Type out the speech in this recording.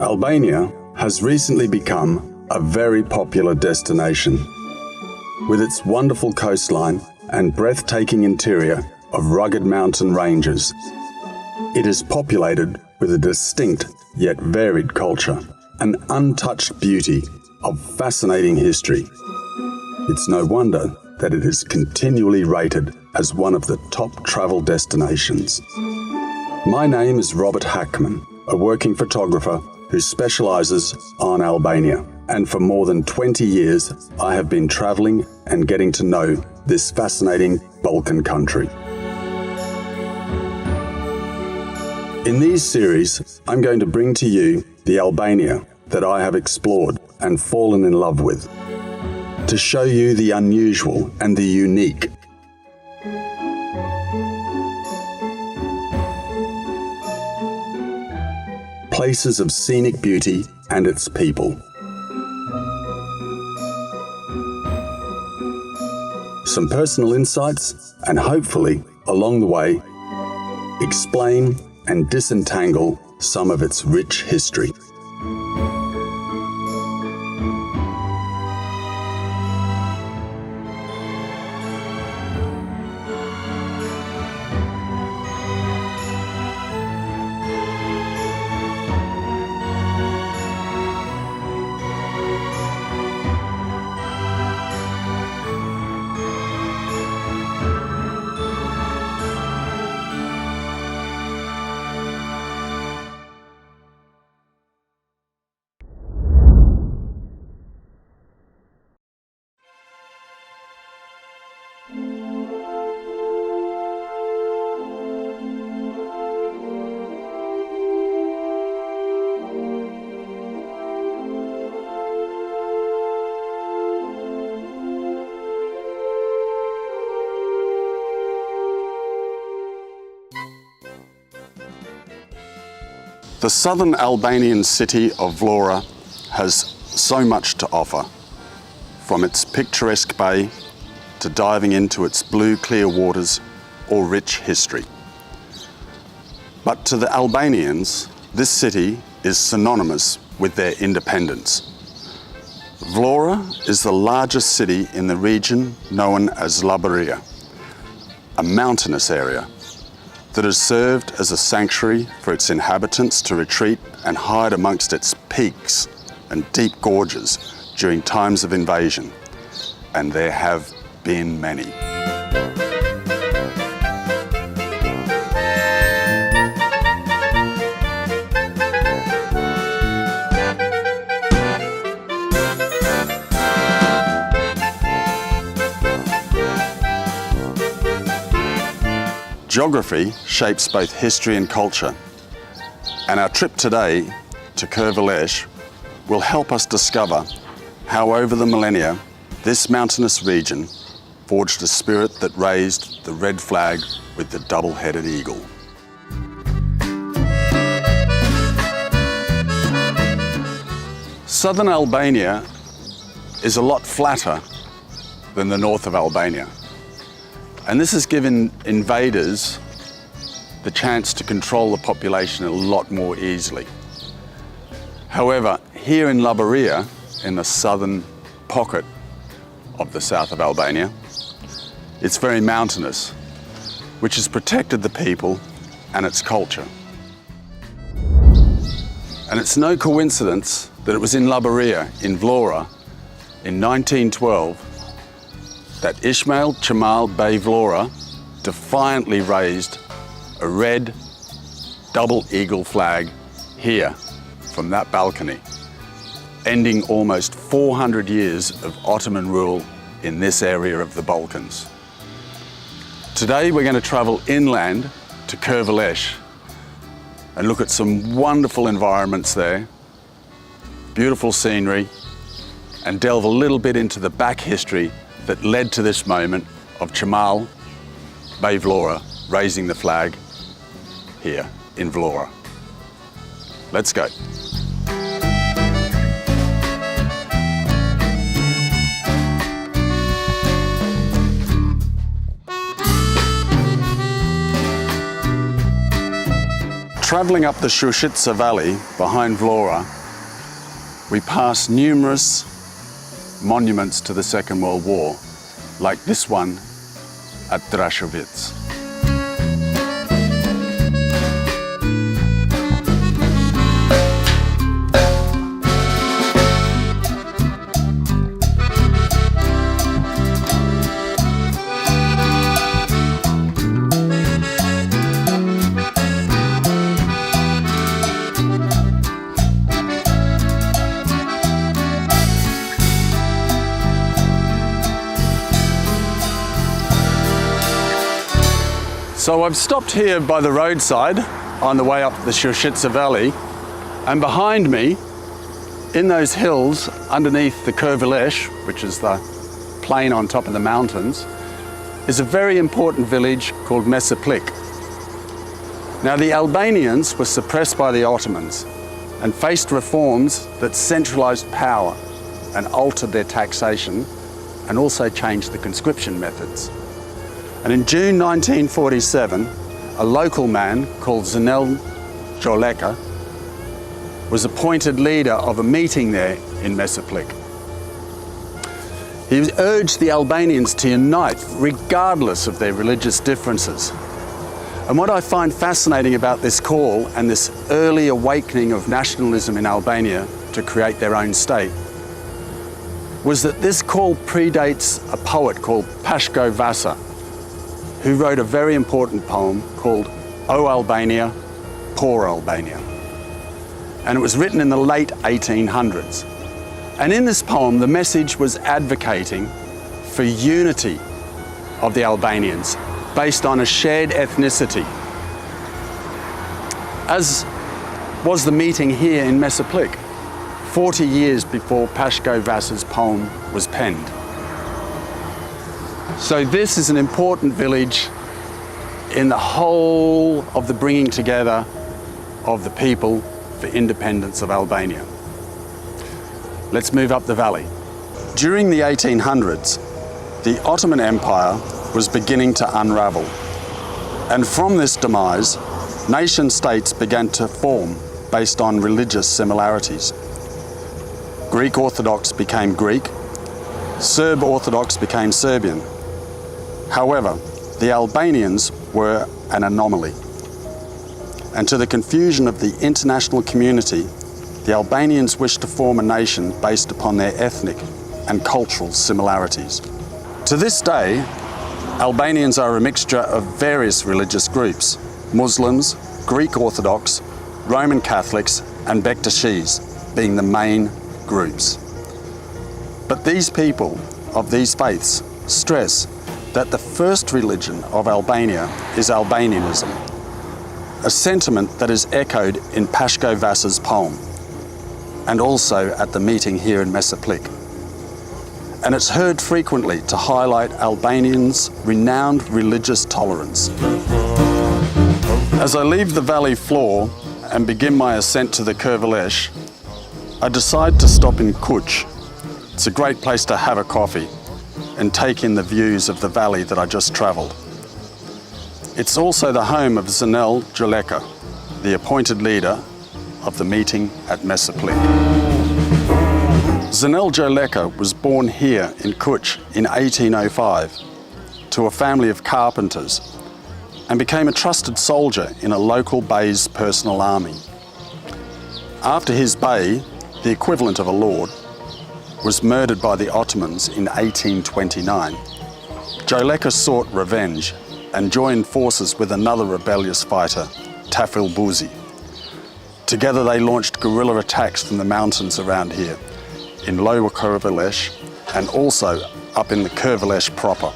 Albania has recently become a very popular destination. With its wonderful coastline and breathtaking interior of rugged mountain ranges, it is populated with a distinct yet varied culture, an untouched beauty of fascinating history. It's no wonder that it is continually rated as one of the top travel destinations. My name is Robert Hackman, a working photographer who specializes on Albania. And for more than 20 years, I have been traveling and getting to know this fascinating Balkan country. In these series, I'm going to bring to you the Albania that I have explored and fallen in love with, to show you the unusual and the unique. Places of scenic beauty and its people. Some personal insights, and hopefully, along the way, explain and disentangle some of its rich history. The southern Albanian city of Vlora has so much to offer, from its picturesque bay to diving into its blue clear waters or rich history. But to the Albanians, this city is synonymous with their independence. Vlora is the largest city in the region known as Labërisë, a mountainous area that has served as a sanctuary for its inhabitants to retreat and hide amongst its peaks and deep gorges during times of invasion, and there have been many. Geography shapes both history and culture, and our trip today to KØTU will help us discover how over the millennia this mountainous region forged a spirit that raised the red flag with the double-headed eagle. Southern Albania is a lot flatter than the north of Albania. And this has given invaders the chance to control the population a lot more easily. However, here in Labërisë, in the southern pocket of the south of Albania, it's very mountainous, which has protected the people and its culture. And it's no coincidence that it was in Labërisë, in Vlora, in 1912, that Ismail Kemal Bey Vlora defiantly raised a red double eagle flag here from that balcony, ending almost 400 years of Ottoman rule in this area of the Balkans. Today we're going to travel inland to KØTU and look at some wonderful environments there, beautiful scenery, and delve a little bit into the back history that led to this moment of Kemal Bey Vlora raising the flag here in Vlora. Let's go. travelling up the Shume Valley behind Vlora, we pass numerous monuments to the Second World War, like this one at Dritare. So I've stopped here by the roadside on the way up the Shume Valley, and behind me, in those hills underneath the KØTU, which is the plain on top of the mountains, is a very important village called Mesaplik. Now, the Albanians were suppressed by the Ottomans and faced reforms that centralized power and altered their taxation and also changed the conscription methods. And in June 1947, a local man called Nëse was appointed leader of a meeting there in Mesaplik. He urged the Albanians to unite regardless of their religious differences. And what I find fascinating about this call and this early awakening of nationalism in Albania to create their own state was that this call predates a poet called Pashko Vasa, who wrote a very important poem called O Albania, Poor Albania. And it was written in the late 1800s. And in this poem, the message was advocating for unity of the Albanians based on a shared ethnicity, as was the meeting here in Mesaplik, 40 years before Pashko Vasa's poem was penned. So this is an important village in the whole of the bringing together of the people for independence of Albania. Let's move up the valley. During the 1800s, the Ottoman Empire was beginning to unravel. And from this demise, nation states began to form based on religious similarities. Greek Orthodox became Greek, Serb Orthodox became Serbian. However, the Albanians were an anomaly. And to the confusion of the international community, the Albanians wished to form a nation based upon their ethnic and cultural similarities. To this day, Albanians are a mixture of various religious groups: Muslims, Greek Orthodox, Roman Catholics, and Bektashis being the main groups. But these people of these faiths stress that the first religion of Albania is Albanianism, a sentiment that is echoed in Pashko Vasa's poem and also at the meeting here in Mesaplik. And it's heard frequently to highlight Albanians' renowned religious tolerance. As I leave the valley floor and begin my ascent to the KØTU, I decide to stop in KØTU. It's a great place to have a coffee and take in the views of the valley that I just travelled. It's also the home of Nëse, the appointed leader of the meeting at Mesaplik. Nëse was born here in KØTU in 1805 to a family of carpenters and became a trusted soldier in a local bey's personal army. After his bey, the equivalent of a lord, was murdered by the Ottomans in 1829, Nëse sought revenge and joined forces with another rebellious fighter, Tafil Buzi. Together they launched guerrilla attacks from the mountains around here, in Lower KØTU and also up in the KØTU proper.